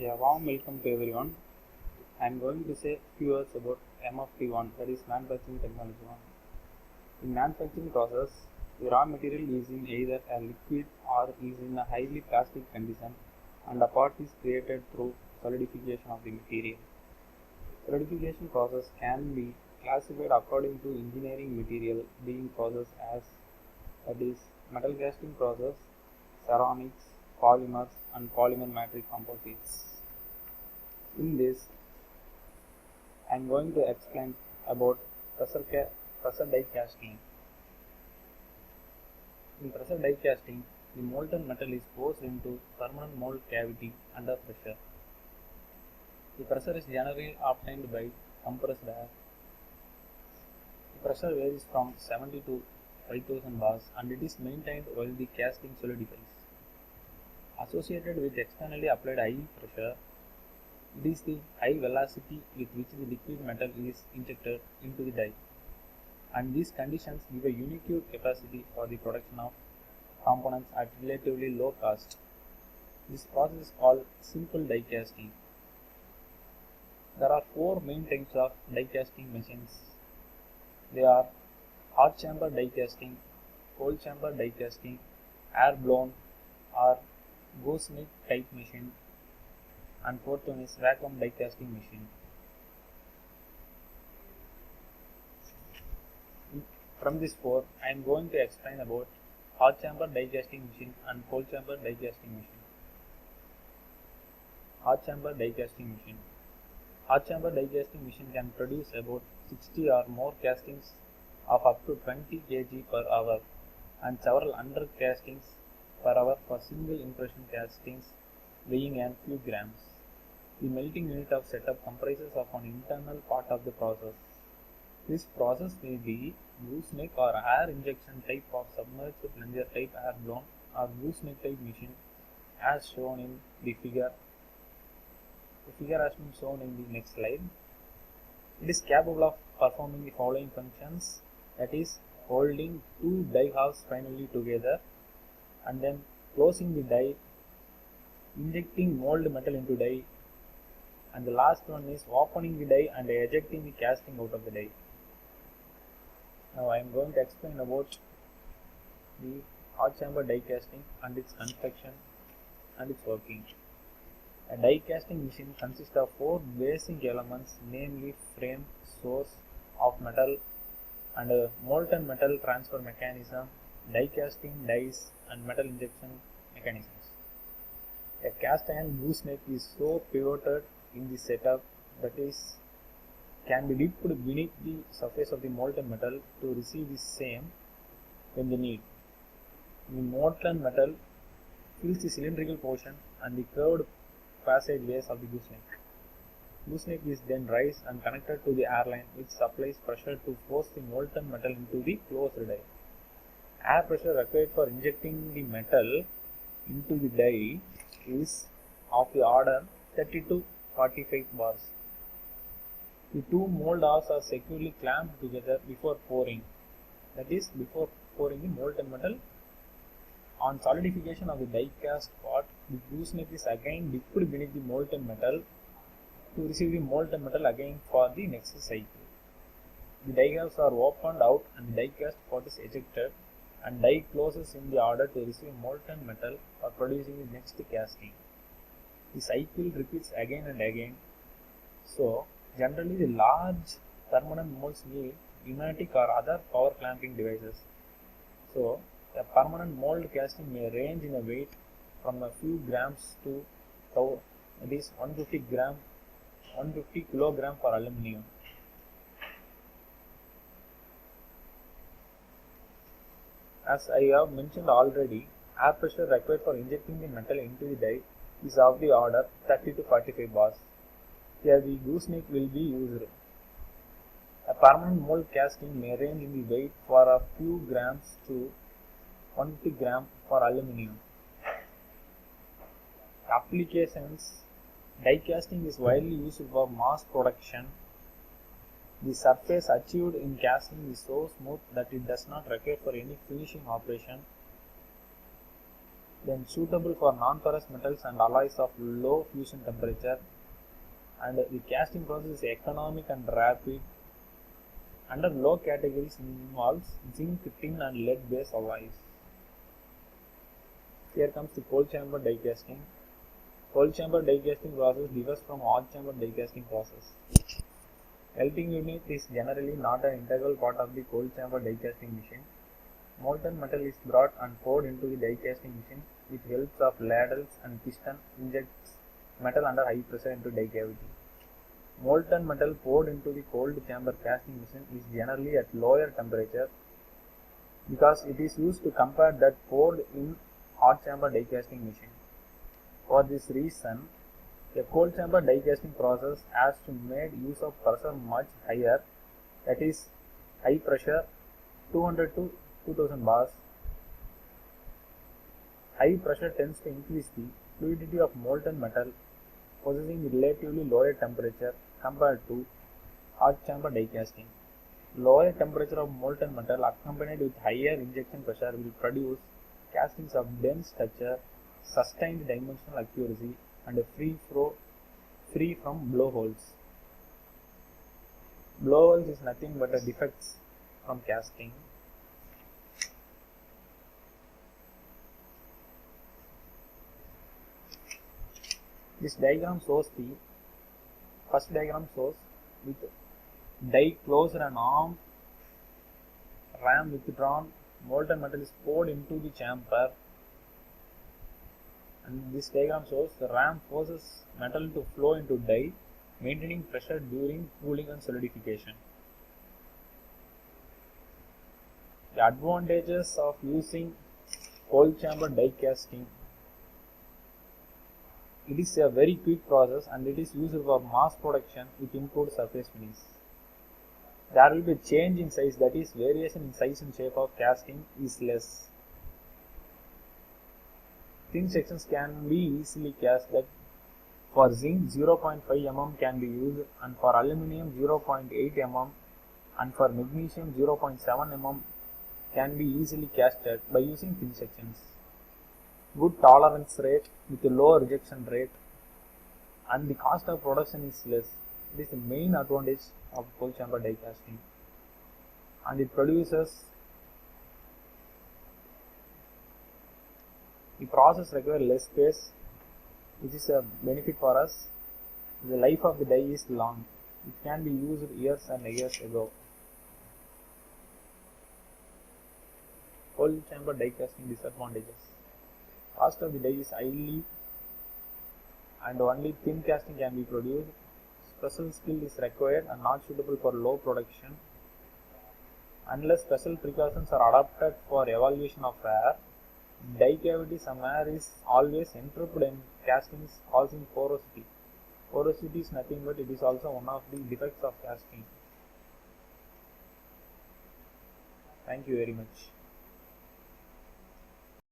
A warm welcome to everyone. I am going to say few words about MFT1, that is Manufacturing Technology 1. In manufacturing process, the raw material is in either a liquid or is in a highly plastic condition, and a part is created through solidification of the material. Solidification process can be classified according to engineering material being processed as, that is metal casting process, ceramics, polymers and polymer matrix composites. In this, I am going to explain about pressure die casting. In pressure die casting, the molten metal is forced into permanent mold cavity under pressure. The pressure is generally obtained by compressed air. The pressure varies from 70 to 5000 bars and it is maintained while the casting solidifies. Associated with externally applied high pressure, it is the high velocity with which the liquid metal is injected into the die, and these conditions give a unique capacity for the production of components at relatively low cost. This process is called simple die casting. There are four main types of die casting machines. They are hot chamber die casting, cold chamber die casting, air blown or gooseneck type machine, and fourth one is vacuum die casting machine. From this four, I am going to explain about hot chamber die casting machine and cold chamber die casting machine. Hot chamber die casting machine. Hot chamber die casting machine can produce about 60 or more castings of up to 20 kg per hour and several hundred castings per hour for single impression castings weighing a few grams. The melting unit of setup comprises of an internal part of the process. This process may be gooseneck or air injection type of submerged plunger type air blown or gooseneck type machine as shown in the figure. The figure has been shown in the next slide. It is capable of performing the following functions, that is holding two die halves finally together and then closing the die, injecting mold metal into die, and the last one is opening the die and ejecting the casting out of the die. Now I am going to explain about the hot chamber die casting and its construction and its working. A die casting machine consists of four basic elements, namely frame, source of metal, and a molten metal transfer mechanism, die casting dies, and metal injection mechanisms. A cast iron gooseneck is so pivoted in the setup that is can be dipped beneath the surface of the molten metal to receive the same when they need. The molten metal fills the cylindrical portion and the curved passageways of the gooseneck. Gooseneck is then raised and connected to the airline, which supplies pressure to force the molten metal into the closed die. Air pressure required for injecting the metal into the die is of the order 30 to 45 bars. The two mold halves are securely clamped together before pouring, that is, before pouring the molten metal. On solidification of the die cast part, the gooseneck is again dipped beneath the molten metal to receive the molten metal again for the next cycle. The die halves are opened out and the die cast part is ejected, and die closes in the order to receive molten metal for producing the next casting. The cycle repeats again and again. So, generally the large permanent molds need pneumatic or other power clamping devices. So, a permanent mold casting may range in a weight from a few grams to that is 150 kilogram for aluminium. As I have mentioned already, air pressure required for injecting the metal into the die is of the order 30 to 45 bars. Here the gooseneck will be used. A permanent mold casting may range in the weight for a few grams to 150 gram for aluminium. Applications: die casting is widely used for mass production. The surface achieved in casting is so smooth that it does not require for any finishing operation. then suitable for non-ferrous metals and alloys of low fusion temperature, and the casting process is economic and rapid. Under low categories involves zinc, tin and lead based alloys. Here comes the cold chamber die casting. Cold chamber die casting process differs from hot chamber die casting process. Melting unit is generally not an integral part of the cold chamber die casting machine. Molten metal is brought and poured into the die casting machine with help of ladles and piston injects metal under high pressure into die cavity. Molten metal poured into the cold chamber casting machine is generally at lower temperature because it is used to compare that poured in hot chamber die casting machine. For this reason, a cold chamber die casting process has to make use of pressure much higher, that is high pressure 200 to 2000 bars. High pressure tends to increase the fluidity of molten metal possessing relatively lower temperature compared to hot chamber die casting. Lower temperature of molten metal accompanied with higher injection pressure will produce castings of dense structure, sustained dimensional accuracy, and free from blowholes. Blowholes is nothing but a defects from casting. This diagram shows the first diagram shows with die closed and arm, ram withdrawn, molten metal is poured into the chamber, and this diagram shows the ram forces metal to flow into die, maintaining pressure during cooling and solidification. The advantages of using cold chamber die casting: it is a very quick process and it is used for mass production with improved surface finish. There will be a change in size, that is variation in size and shape of casting is less. Thin sections can be easily cast. That for zinc 0.5 mm can be used, and for aluminum 0.8 mm, and for magnesium 0.7 mm can be easily casted by using thin sections. Good tolerance rate with a low rejection rate, and the cost of production is less. It is the main advantage of cold chamber die casting, and it produces. The process requires less space, which is a benefit for us. The life of the die is long. It can be used years and years ago. Cold chamber die casting disadvantages: cost of the die is highly and only thin casting can be produced. Special skill is required and not suitable for low production. Unless special precautions are adopted for evaluation of air, die cavity some air is always entrapped in castings, causing porosity. Porosity is nothing but it is also one of the defects of casting. Thank you very much.